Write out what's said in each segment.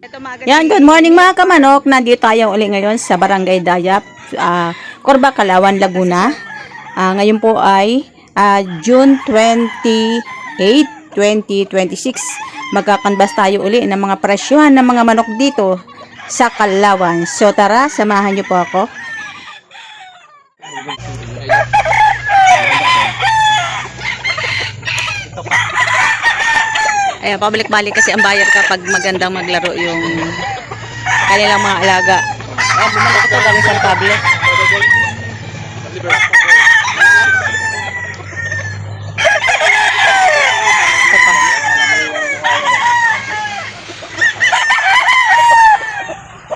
Yan, good morning mga kamanok. Nandito tayo uli ngayon sa Barangay Dayap, Corba, Calauan, Laguna. Ngayon po ay June 28, 2026. Magkakanbas tayo uli ng mga presyuhan ng mga manok dito sa Calauan. So tara, samahan niyo po ako. Ayan, pabalik-balik kasi ang bayar kapag magandang maglaro yung kanilang mga alaga. Ayan, bumalik ito galing San Pablo.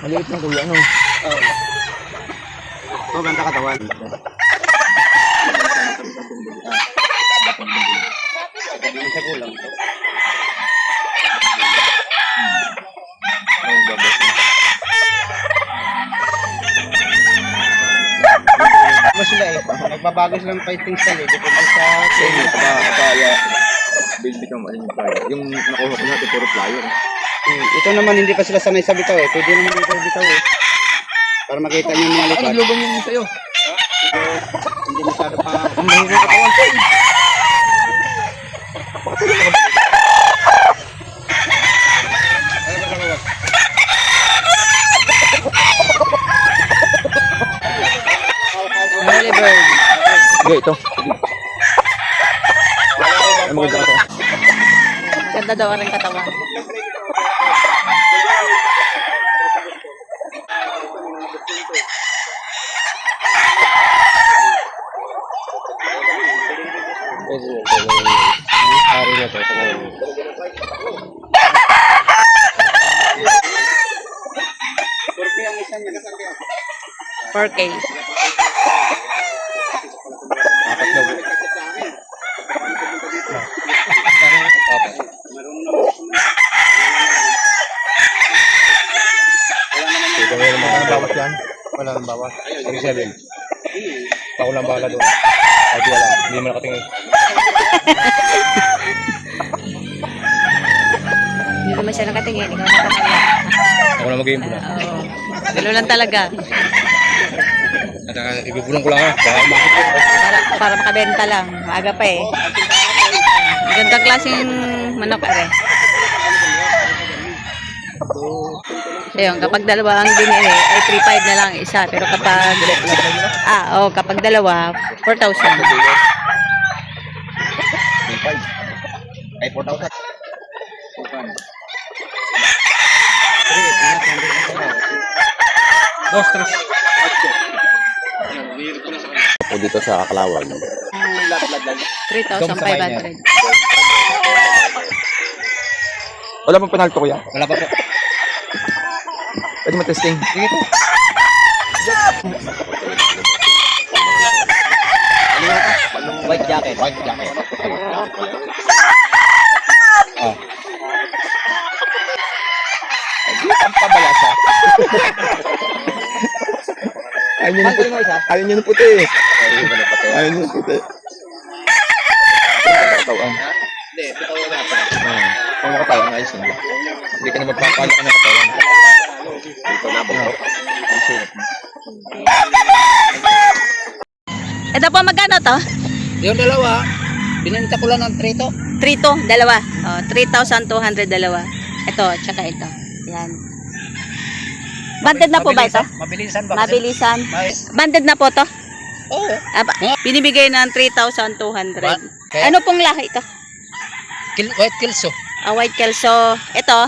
Maliit ng kuya, ano? Ito, ganda katawan. Isa kulang ito. Mas sila eh. Nagbabago silang fighting style eh. Dito sa same. Kaya, basic ang maling tayo. Yung nakuha ko natin, puro flyer. Ito naman hindi pa sila sanay sa bitaw eh. Pwede naman dito bitaw eh. Para makita niyo yung mga likod. Ano lubang yun sa'yo? Hindi masyado pa. Ang mahirap katawan ko eh. Oliver. Okay, ito. Ay, maganda ito. Maganda daw ang katawan. Hari na ito. 4K. Apat na buwan. Ito meron mga bawat yan. Wala nang bawat. 37. Ako lang bala doon. Kahit wala. Hindi mo nakatingin. Hindi naman siya nakatingin. Ikaw nakatingin. Ako na mag-game na. Oo. Gano'n lang talaga. Ibubulang ko lang ha. Para makabenta lang. Maaga pa eh. Magandang klaseng manok are. So yun, kapag dalawa ang binili ay 3,500 na lang isa. Pero kapag kapag dalawa 4,000. 3,500. Ay, 4,000. Dos, tres. O dito sa Calauan. 3,500. Wala pang penalty kuya? Wala pa po. Pwede matesting. Sige po. White jacket. White jacket. Oh. Ang pabalasa. Ayaw niyo ng puti. Ayaw niyo ng puti. Katawan. Hindi, katawan natin. Kung nakatawan, ayos na. Hindi ka na magpapala ka na katawan. Dito na ba? Ito po, magkano to? Yung dalawa, binenta ko lang ng 3 to. 3 to, dalawa. 3,200 dalawa. Ito, tsaka ito. Yan. Banded na po ba ito? Mabilisan ba? Mabilisan. Mas. Banded na po to? Oo. Binibigay ng 3,200. Kaya- Ano pong lahi ito? White Kelso. White Kelso. Ito,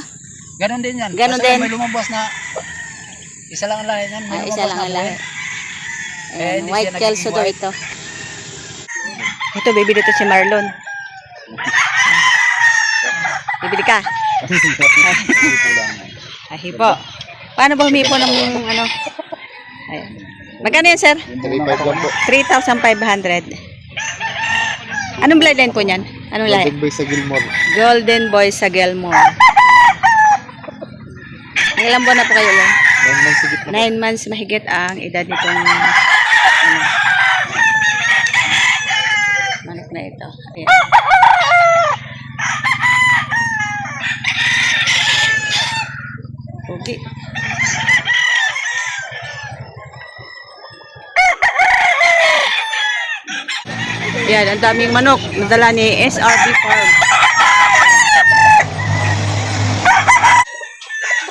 Ganon din yan. Ganon Kasi din. may lumabas na isa lang ang lahi yan. May isa lumabas lang na ang lahi. buhay. Ayan, hindi White siya Kelso nagiging daw white. ito. Ito, bibili ito si Marlon. Bibili ka? Ay, hipo. Paano ba humipo ng ano? Ayan. Magkano yan, sir? 3,500 lang po. 3,500. Anong bloodline po niyan? Anong lahi? Golden Boy sa Gilmore. Golden Boy sa Gilmore. Ilang buwan na po kayo yan? 9 months sigit na. 9 months mahigit ang edad nitong manok na ito. Ayan. Pogi. Yan, ang daming manok. Nadala ni SRB Farm.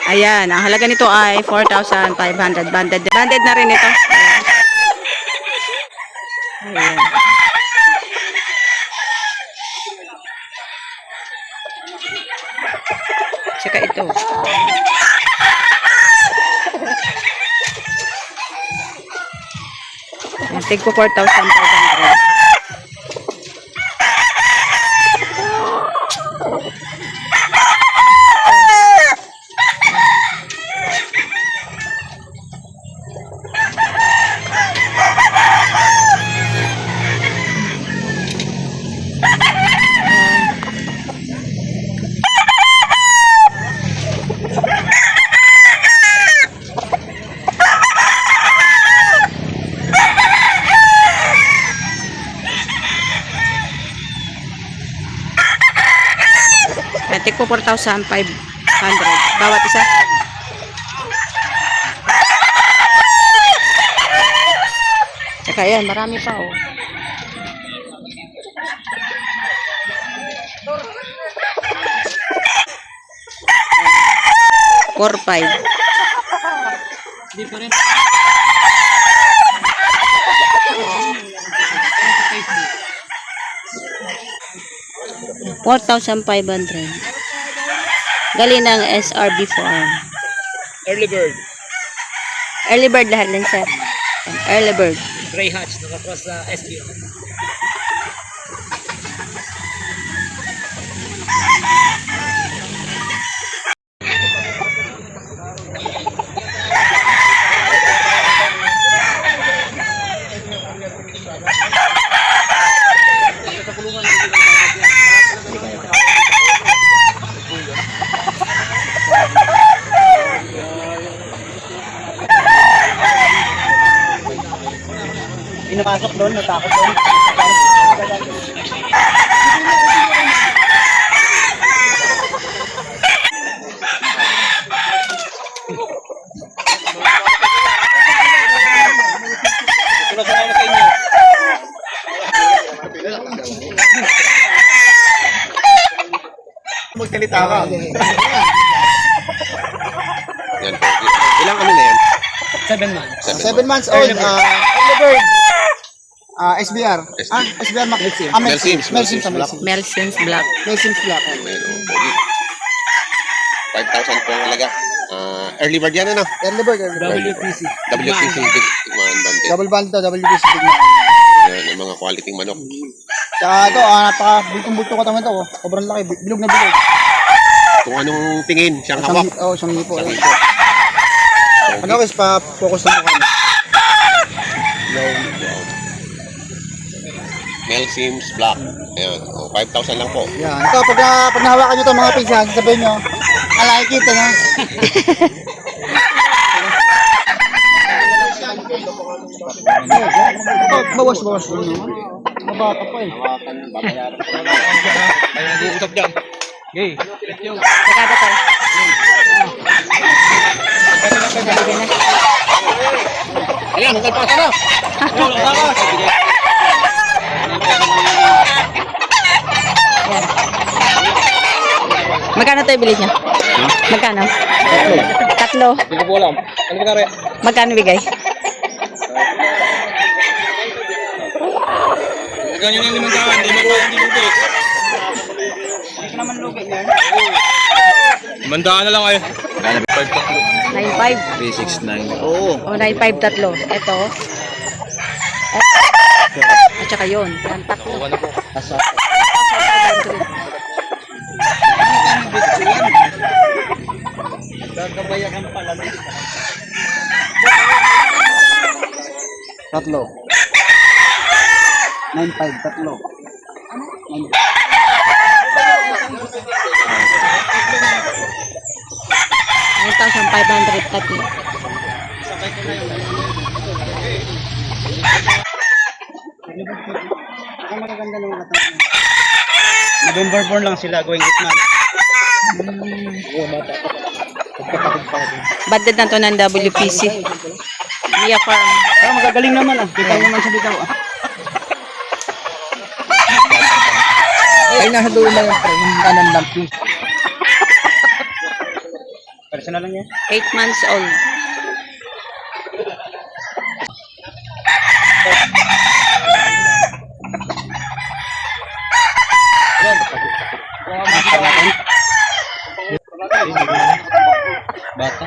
Ayan, ang halaga nito ay 4,500. Banded. Banded na rin ito. Ayan. Tsaka ito. Ayan, tig ko 4,500. Tig ko 4,500 bawat isa. Tsaka yan, marami pa oh. Four, five. Different. 4,500. Galing ng SRB Farm. Early bird. Early bird lahat din sir. Early bird. Gray hatch. Nakakross sa SQ. Pinapasok doon, natakot doon. Sunod-sunod sa inyo. Magsalita ka. Yan. Ilang ano na yan? 7 months. 7 months old. Early bird. SBR. SBR Mac. Mel Sims. Mel Sims. Melson's Black. Mel Sims Black. Ayan, oh, pogi. 5,000 po ang halaga. Early bird yan, ano? Early bird. WPC. WTC, Tigmaan Bandit. Double band to, WBC tignan. Yan, yung mga quality manok. Tsaka ito, napaka-bultong-bulto ko naman ito. Sobrang laki. Bilog na bilog. Kung anong tingin, siyang hawak. Siyang hipo. Siyang ito. Ano guys, pa-focus na mukha niya. Mel Sims Black. Ayan, oh, 5,000 lang po. Yan. Ito, pag nahawakan nyo ito mga pinsan, sasabihin nyo, alaki kita na. Bawas. Mabata pa eh. Ay, nag-uusap dyan. Okay. Magkano tayo? Ayan, nagkalpata na. Magkano tayo bilis niya? Magkano? Tatlo. Hindi ko po alam. Ano ba kare? Magkano bigay? Ganyan yung 5,000. Hindi mo hindi mo bilis. Hindi ka naman lugi yan. 500 na lang kayo. 9,500. 369. Oo. O, 9,500 tatlo. Ito. At saka yun. Yan, tatlo. Ano po? Gagabayakan pala. Tatlo. 9,500, tatlo. 9,500 tatlo. Ang magaganda ng mga tanong. November born lang sila, going 8 months. Banded na to ng WPC. Mia Farm. Ah, magagaling naman ah. Bitaw naman sa bitaw ah. Ay, nasa dulo na yung pre, yung kanan lamp yung Personal lang yan. 8 months old. bata.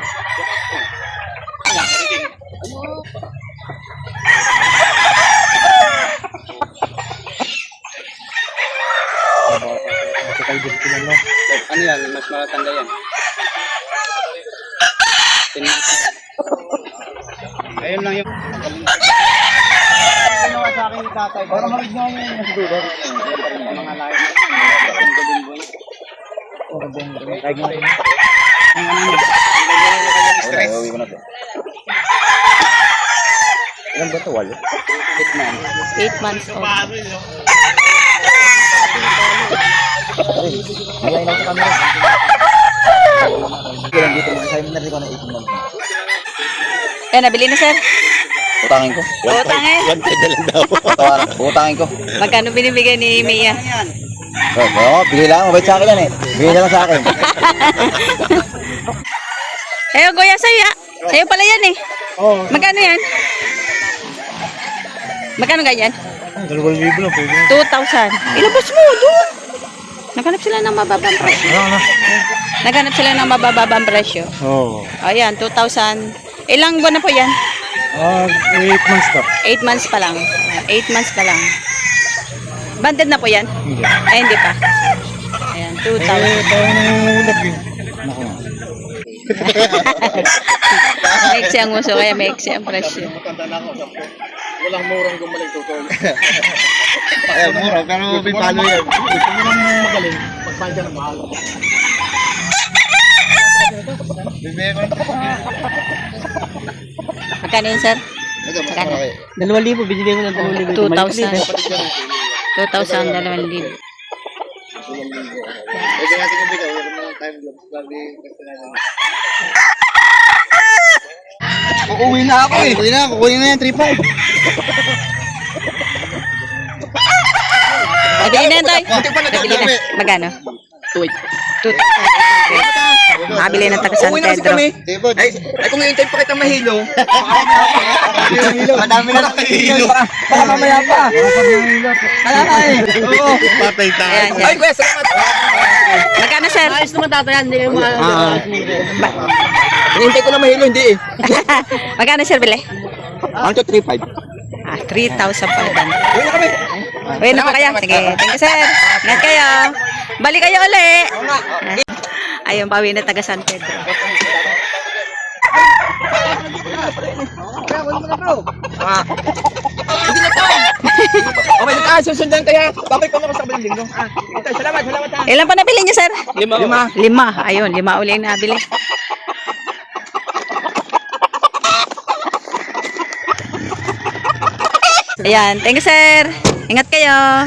Ano yan? Mas matatanda yan. Ayun lang yung... Ginawa sa akin ni tatay. Para makignaw niya yung mas dulo. Mga lahat. Stress. Ilan ba ito? 8 months old. Malay lang sa camera. Ilan dito mga sayo na rin ko na 18 months. Eh, nabili na, sir? Utangin ko. Utangin? 1.5 na lang daw. Utangin ko. Magkano binibigay ni Mia? Bigay lang. Mabait sa akin yan eh. Bigay na lang sa akin. Ayun, kuya, sa'yo. Sa'yo pala yan eh. Oo. Magkano yan? Magkano ganyan? 2,000 lang po. 2,000. Ilabas mo, doon. Naghanap sila ng mababang presyo. Naghanap sila ng mababang presyo. Oo. Ayan, 2,000. Ilang buwan na po yan? 8 months to. 8 months pa lang. 8 months pa lang. Banded na po yan? Hindi. Ay, hindi pa. Ayan, 2,000. Mix ang uso, kaya mix ang presyo. Walang murang gumaling tutuloy. Ay, mura, pero pipalo yan. Gusto mo lang magaling, pagpahal ka ng mahal. Magkano yun, sir? Ito, mas Magkano? malaki. 2,000, binigay ko ng 2,000. 2,000. 2,000, 2,000. Pwede natin yung bigaw, wala mga time lapse. Uuwi na ako eh. Kukunin na yan, 3,500. Nabili na yan, Toy. Nabili na. Magkano? 2,000. Makabili ng taga San Pedro. Ay, kung hintay pa kita mahilo. Madami na nakahilo. Baka mamaya pa. Kaya ka eh. Oo. Patay tayo. Ayan, sir. Ay, kuya, salamat. Magkano, sir? Ayos naman tato yan, hindi kayo hinintay ko na mahilo, hindi eh. Magkano, sir, bili? Ano to, 3,500? 3,000 pa lang. Uwi na kami. Uwi na po kayo. Sige, thank you, sir. Ingat kayo. Balik kayo uli. Ayun, pauwi na taga San Pedro. Hindi na to. Okay, susundan kaya. Babay ko na sa kabilang linggo. Salamat ha. Ilan pa nabili niyo, sir? 5. 5. Ayun, 5 uli yung nabili. Ayan, thank you, sir. Ingat kayo.